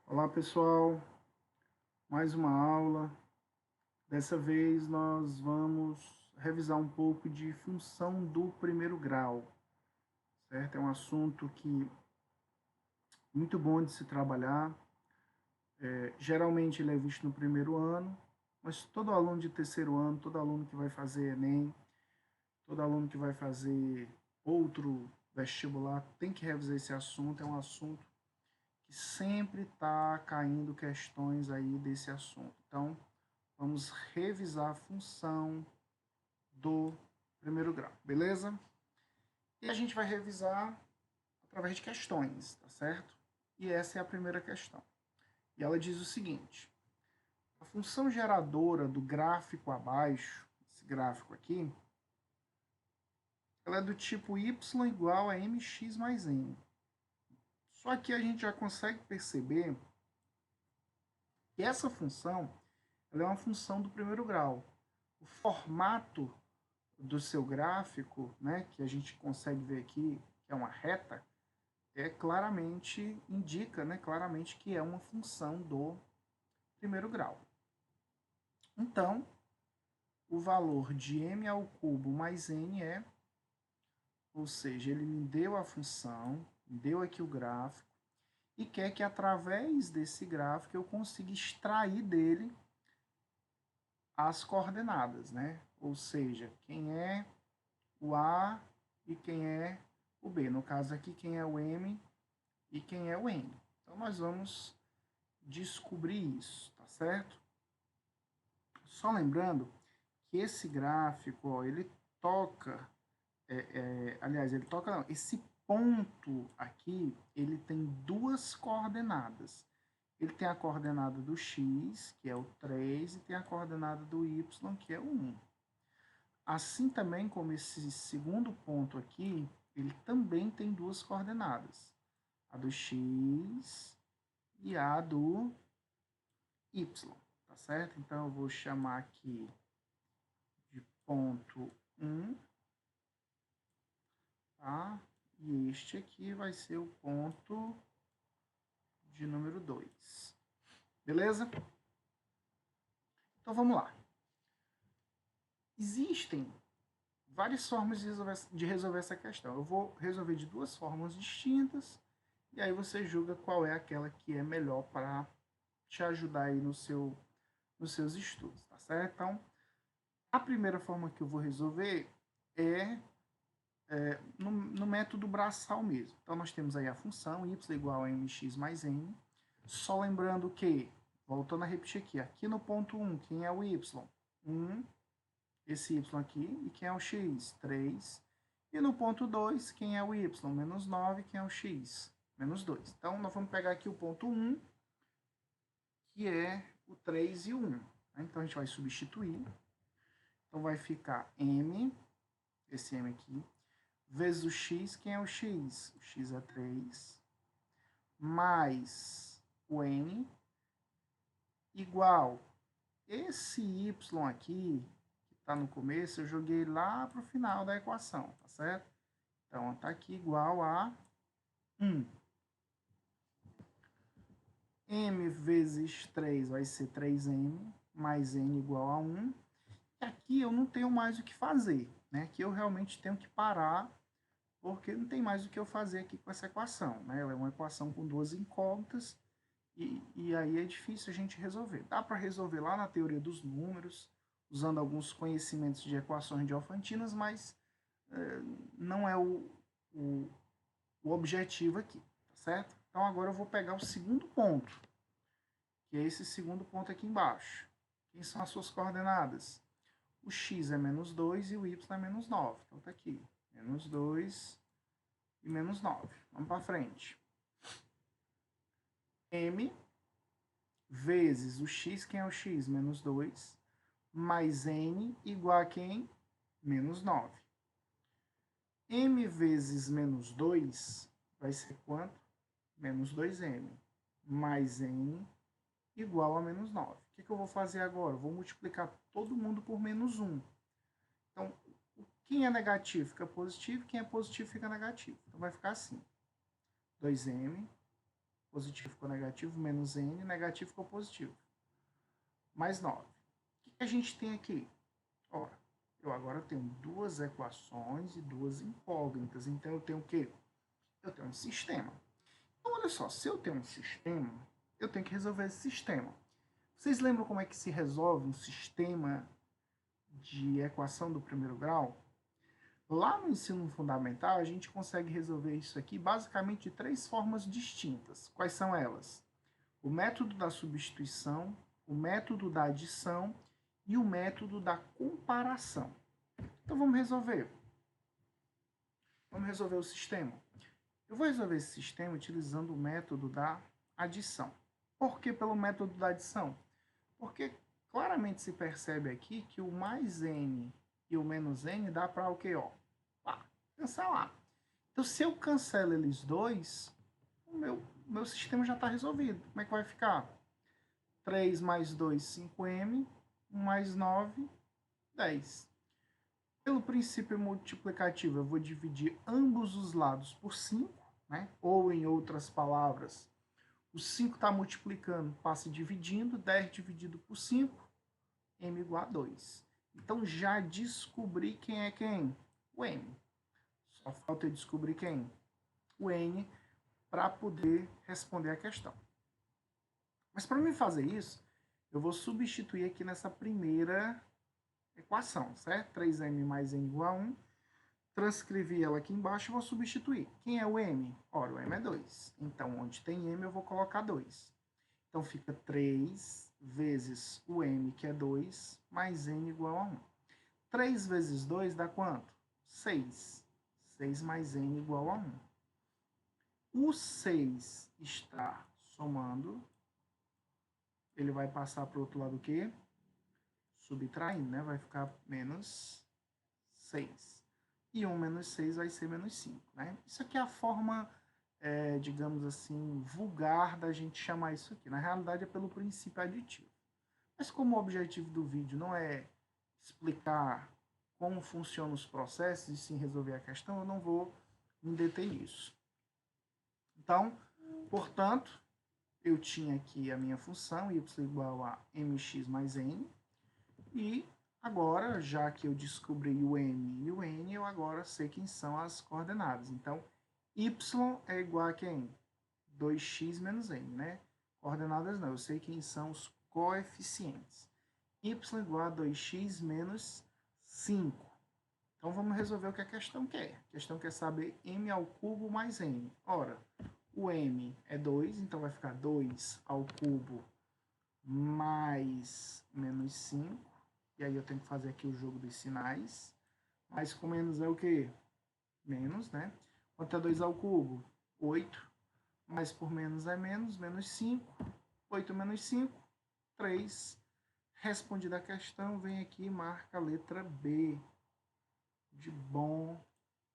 Olá pessoal, mais uma aula. Dessa vez nós vamos revisar um pouco de função do primeiro grau, certo? É um assunto que muito bom de se trabalhar. Geralmente ele é visto no primeiro ano, mas todo aluno de terceiro ano, todo aluno que vai fazer Enem, todo aluno que vai fazer outro vestibular tem que revisar esse assunto. É um assunto que sempre está caindo questões aí desse assunto. Então, vamos revisar a função do primeiro grau, beleza? E a gente vai revisar através de questões, tá certo? E essa é a primeira questão. E ela diz o seguinte: a função geradora do gráfico abaixo, esse gráfico aqui, ela é do tipo y igual a mx mais n. Só que a gente já consegue perceber que essa função ela é uma função do primeiro grau. O formato do seu gráfico, né, que a gente consegue ver aqui, que é uma reta, claramente indica, né, claramente que é uma função do primeiro grau. Então, o valor de m ao cubo mais n ou seja, ele me deu a função, me deu aqui o gráfico, e quer que através desse gráfico eu consiga extrair dele as coordenadas, né? Ou seja, quem é o A e quem é o B. No caso aqui, quem é o M e quem é o N. Então, nós vamos descobrir isso, tá certo? Só lembrando que esse gráfico, ó, ele toca, aliás, ele toca não, esse ponto aqui, ele tem duas coordenadas. Ele tem a coordenada do x, que é o 3, e tem a coordenada do y, que é o 1. Assim também como esse segundo ponto aqui, ele também tem duas coordenadas, a do x e a do y, tá certo? Então eu vou chamar aqui de ponto 1, tá? E este aqui vai ser o ponto de número 2. Beleza? Então vamos lá. Existem várias formas de resolver essa questão. Eu vou resolver de duas formas distintas e aí você julga qual é aquela que é melhor para te ajudar aí nos seus estudos, tá certo? Então, a primeira forma que eu vou resolver é no método braçal mesmo. Então, nós temos aí a função y igual a mx mais n. Só lembrando que, voltando a repetir aqui no ponto 1, quem é o y? 1, esse y aqui, e quem é o x? 3. E no ponto 2, quem é o y? Menos 9, quem é o x? Menos 2. Então, nós vamos pegar aqui o ponto 1, que é o 3 e o 1. Então, a gente vai substituir. Então, vai ficar m, esse m aqui, vezes o x, quem é o x? O x é 3, mais o n, igual esse y aqui, que está no começo, eu joguei lá para o final da equação, tá certo? Então, está aqui igual a 1. M vezes 3 vai ser 3m, mais n igual a 1. E aqui eu não tenho mais o que fazer, né? Aqui eu realmente tenho que parar, porque não tem mais o que eu fazer aqui com essa equação, né? Ela é uma equação com duas incógnitas, e aí é difícil a gente resolver. Dá para resolver lá na teoria dos números, usando alguns conhecimentos de equações diofantinas, mas não é o objetivo aqui, tá certo? Então agora eu vou pegar o segundo ponto, que é esse segundo ponto aqui embaixo. Quem são as suas coordenadas? O x é menos 2 e o y é menos 9. Então tá aqui, menos 2 e menos 9. Vamos para frente. M vezes o x, quem é o x? Menos 2, mais n igual a quem? Menos 9. M vezes menos 2 vai ser quanto? Menos 2m, mais n igual a menos 9. O que eu vou fazer agora? Eu vou multiplicar todo mundo por menos 1. Então, quem é negativo fica positivo, quem é positivo fica negativo. Então, vai ficar assim. 2m positivo ficou negativo, menos n, negativo ficou positivo. Mais 9. O que a gente tem aqui? Ora, eu agora tenho duas equações e duas incógnitas. Então, eu tenho o quê? Eu tenho um sistema. Então, olha só, se eu tenho um sistema, eu tenho que resolver esse sistema. Vocês lembram como é que se resolve um sistema de equação do primeiro grau? Lá no ensino fundamental, a gente consegue resolver isso aqui basicamente de três formas distintas. Quais são elas? O método da substituição, o método da adição e o método da comparação. Então, vamos resolver. Vamos resolver o sistema. Eu vou resolver esse sistema utilizando o método da adição. Por que pelo método da adição? Porque claramente se percebe aqui que o mais n e o menos n dá para o quê? Ó, cancelar. Então, se eu cancelo eles dois, o meu sistema já está resolvido. Como é que vai ficar? 3 mais 2, 5m, 1 mais 9, 10. Pelo princípio multiplicativo, eu vou dividir ambos os lados por 5, né? Ou, em outras palavras, o 5 está multiplicando, passa dividindo, 10 dividido por 5, m igual a 2. Então, já descobri quem é quem? O m. Só falta eu descobrir quem? O n, para poder responder a questão. Mas para mim fazer isso, eu vou substituir aqui nessa primeira equação, certo? 3m mais n igual a 1. Transcrevi ela aqui embaixo e vou substituir. Quem é o m? Ora, o m é 2. Então, onde tem m, eu vou colocar 2. Então, fica 3 vezes o m, que é 2, mais n igual a 1. 3 vezes 2 dá quanto? 6. 6 mais n igual a 1. O 6 está somando. Ele vai passar para o outro lado o quê? Subtraindo, né? Vai ficar menos 6. E 1 menos 6 vai ser menos 5, né? Isso aqui é a forma, digamos assim, vulgar da gente chamar isso aqui. Na realidade, é pelo princípio aditivo. Mas como o objetivo do vídeo não é explicar como funcionam os processos e sim resolver a questão, eu não vou me deter nisso. Então, portanto, eu tinha aqui a minha função y igual a mx mais n. E agora, já que eu descobri o m e o n, eu agora sei quem são as coordenadas. Então, y é igual a quem? 2x menos n, né? Coordenadas não, eu sei quem são os coeficientes. Y igual a 2x menos 5. Então, vamos resolver o que a questão quer. A questão quer saber m ao cubo mais n. Ora, o m é 2, então vai ficar 2 ao cubo mais menos 5. E aí eu tenho que fazer aqui o jogo dos sinais. Mais com menos é o quê? Menos, né? Quanto é 2 ao cubo? 8. Mais por menos é menos, menos 5. 8 menos 5, 3. Respondida a questão, vem aqui e marca a letra B. De bom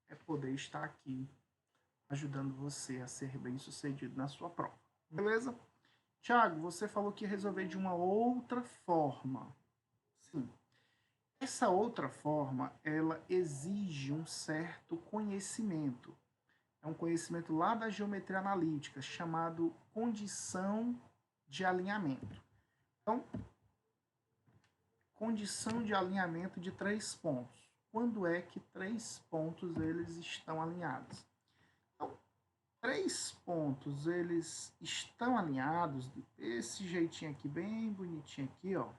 é poder estar aqui ajudando você a ser bem-sucedido na sua prova. Beleza? Tiago, você falou que ia resolver de uma outra forma. Sim. Essa outra forma, ela exige um certo conhecimento. É um conhecimento lá da geometria analítica, chamado condição de alinhamento. Então, condição de alinhamento de 3 pontos. Quando é que 3 pontos eles estão alinhados? Então, 3 pontos eles estão alinhados desse jeitinho aqui, bem bonitinho aqui, ó.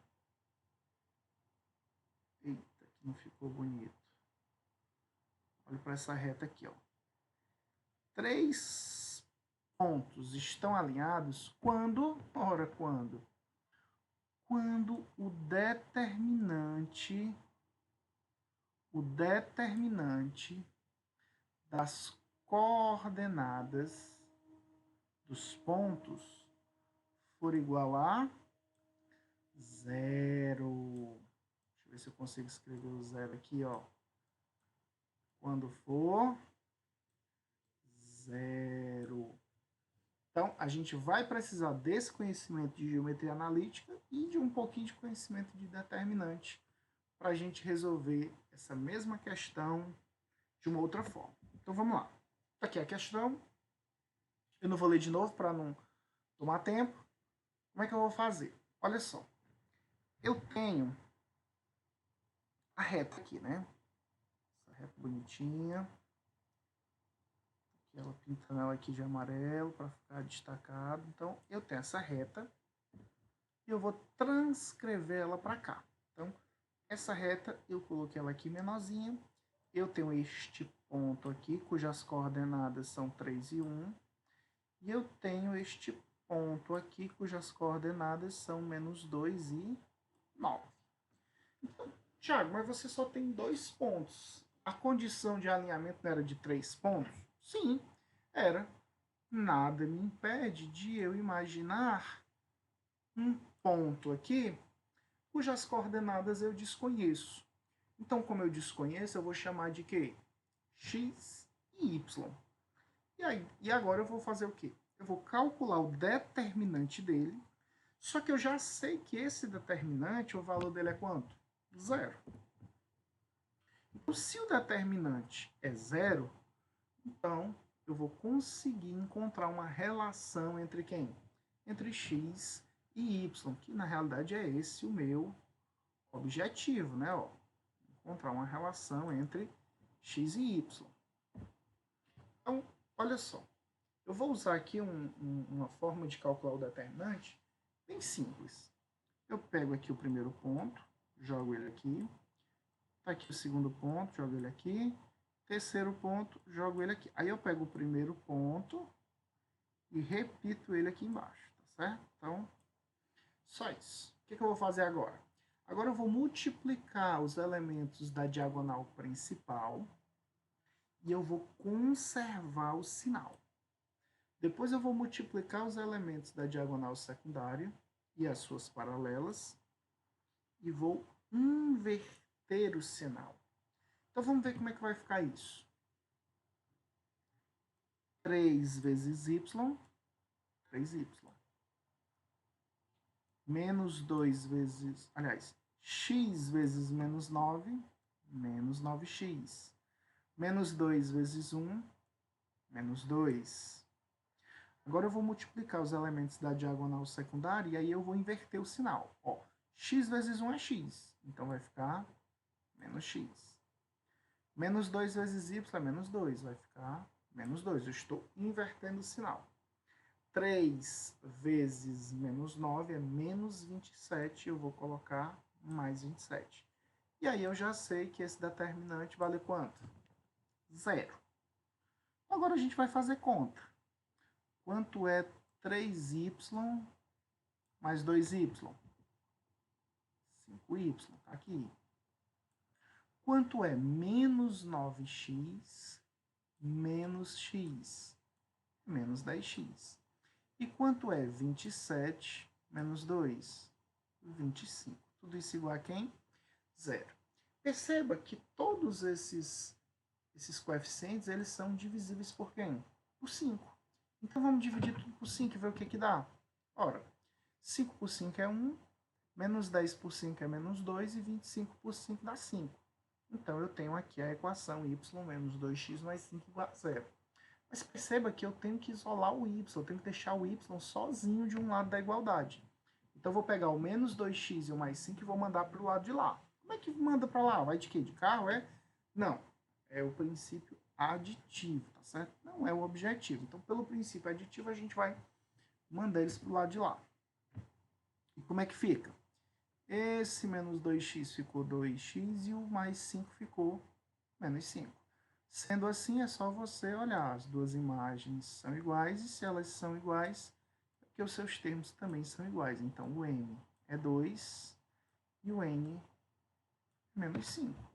Eita, que não ficou bonito. Olha para essa reta aqui, ó. 3 pontos estão alinhados quando? Ora, quando? Quando o determinante das coordenadas dos pontos for igual a 0. Deixa eu ver se eu consigo escrever o 0 aqui, ó. Quando for 0. Então, a gente vai precisar desse conhecimento de geometria analítica e de um pouquinho de conhecimento de determinante para a gente resolver essa mesma questão de uma outra forma. Então, vamos lá. Aqui é a questão. Eu não vou ler de novo para não tomar tempo. Como é que eu vou fazer? Olha só. Eu tenho a reta aqui, né? Essa reta bonitinha. Ela pintando ela aqui de amarelo para ficar destacado. Então, eu tenho essa reta e eu vou transcrever ela para cá. Então, essa reta, eu coloquei ela aqui menorzinha. Eu tenho este ponto aqui, cujas coordenadas são 3 e 1. E eu tenho este ponto aqui, cujas coordenadas são -2 e 9. Então, Thiago, mas você só tem 2 pontos. A condição de alinhamento não era de 3 pontos? Sim, era. Nada me impede de eu imaginar um ponto aqui cujas coordenadas eu desconheço. Então, como eu desconheço, eu vou chamar de quê? X e Y. E agora eu vou fazer o quê? Eu vou calcular o determinante dele, só que eu já sei que esse determinante, o valor dele é quanto? 0. Então, se o determinante é 0, então eu vou conseguir encontrar uma relação entre quem? Entre x e y, que na realidade é esse o meu objetivo, né? Ó, encontrar uma relação entre x e y. Então, olha só, eu vou usar aqui uma forma de calcular o determinante bem simples. Eu pego aqui o primeiro ponto, jogo ele aqui. Tá aqui o segundo ponto, jogo ele aqui. Terceiro ponto, jogo ele aqui. Aí eu pego o primeiro ponto e repito ele aqui embaixo, tá certo? Então, só isso. O que eu vou fazer agora? Agora eu vou multiplicar os elementos da diagonal principal e eu vou conservar o sinal. Depois eu vou multiplicar os elementos da diagonal secundária e as suas paralelas e vou inverter o sinal. Então vamos ver como é que vai ficar isso. 3 vezes y, 3y. Menos 2 vezes, aliás, x vezes menos 9, menos 9x. Menos 2 vezes 1, menos 2. Agora eu vou multiplicar os elementos da diagonal secundária e aí eu vou inverter o sinal. Ó, x vezes 1 é x, então vai ficar menos x. Menos 2 vezes y é menos 2, vai ficar menos 2. Eu estou invertendo o sinal. 3 vezes menos 9 é menos 27, eu vou colocar mais 27. E aí eu já sei que esse determinante vale quanto? 0. Agora a gente vai fazer conta. Quanto é 3y mais 2y? 5y, tá aqui. Quanto é menos 9x menos x? Menos 10x. E quanto é 27 menos 2? 25. Tudo isso igual a quem? 0. Perceba que todos esses coeficientes, eles são divisíveis por quem? Por 5. Então vamos dividir tudo por 5 e ver o que dá. Ora, 5 por 5 é 1, menos 10 por 5 é menos 2 e 25 por 5 dá 5. Então eu tenho aqui a equação y menos 2x mais 5 igual a 0. Mas perceba que eu tenho que isolar o y, eu tenho que deixar o y sozinho de um lado da igualdade. Então eu vou pegar o menos 2x e o mais 5 e vou mandar para o lado de lá. Como é que manda para lá? Vai de quê? De carro? Não, é o princípio aditivo, tá certo? Não é o objetivo. Então, pelo princípio aditivo, a gente vai mandar eles para o lado de lá. E como é que fica? Esse menos 2x ficou 2x e o mais 5 ficou menos 5. Sendo assim, é só você olhar, as duas imagens são iguais, e se elas são iguais, é porque os seus termos também são iguais. Então, o m é 2 e o n é menos 5.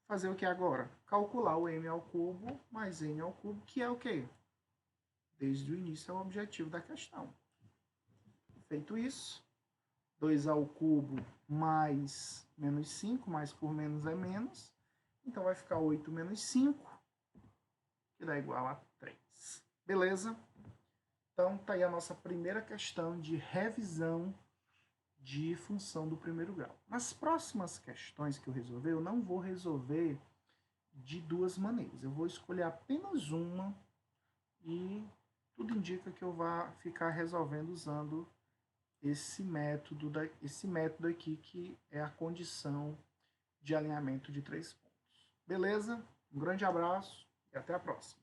Fazer o que agora? Calcular o m ao cubo mais n ao cubo, que é o quê? Desde o início é o objetivo da questão. Feito isso, 2 ao cubo mais menos 5, mais por menos é menos. Então, vai ficar 8 menos 5, que dá igual a 3. Beleza? Então, tá aí a nossa primeira questão de revisão de função do primeiro grau. Nas próximas questões que eu resolver, eu não vou resolver de duas maneiras. Eu vou escolher apenas uma e tudo indica que eu vá ficar resolvendo usando esse método aqui, que é a condição de alinhamento de 3 pontos. Beleza? Um grande abraço e até a próxima.